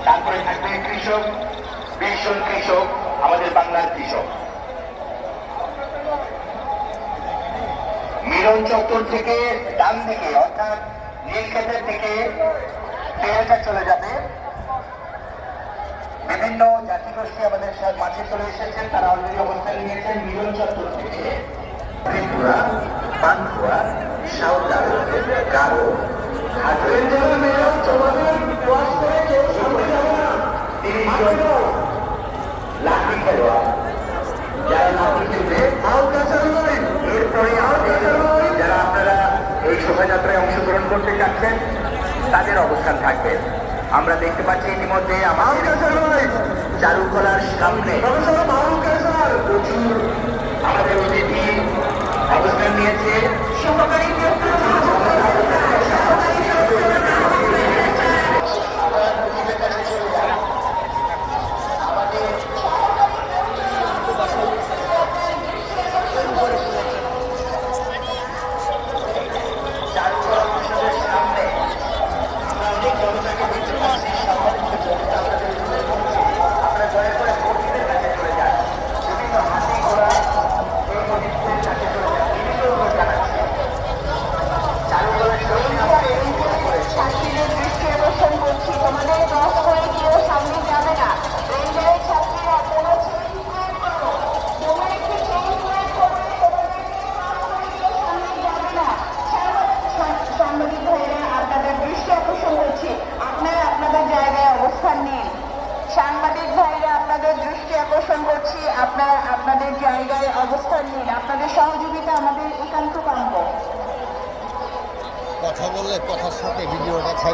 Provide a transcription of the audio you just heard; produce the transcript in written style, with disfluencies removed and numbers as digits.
তারপরে থাকবে কৃষক, 20 জন কৃষক, আমাদের বাংলার কৃষক। মিলন চত্বর থেকে ডান দিকে অর্থাৎ নীলক্ষেতের দিকে ট্রেনটা চলে যাবে। বিভিন্ন জাতিগোষ্ঠী আমাদের মাঝে চলে এসেছেন, তারা অলরেডি অবস্থান নিয়েছেন মিলন চত্বর থেকে। ত্রিপুরা, পান্তুয়া, সাঁওতাল, গারো, লাঠি খেলোয়াড়, যারা লাঠি খেলবে এরপরে যারা আপনারা এই শোভাযাত্রায় অংশগ্রহণ করতে চাচ্ছেন তাদের অবস্থান থাকবে। আমরা দেখতে পাচ্ছি ইতিমধ্যে চারুকলার সামনে প্রচুর আমাদের অতিথি অবস্থান নিয়েছে। সাংবাদিক ভাইরা আপনাদের দৃষ্টি আকর্ষণ করছি, আপনারা আপনাদের জায়গায় অবস্থান নিন। আপনাদের সহযোগিতা আমাদের একান্ত কাম্য। কথা বললে কথার সাথে ভিডিওটা ছেড়ে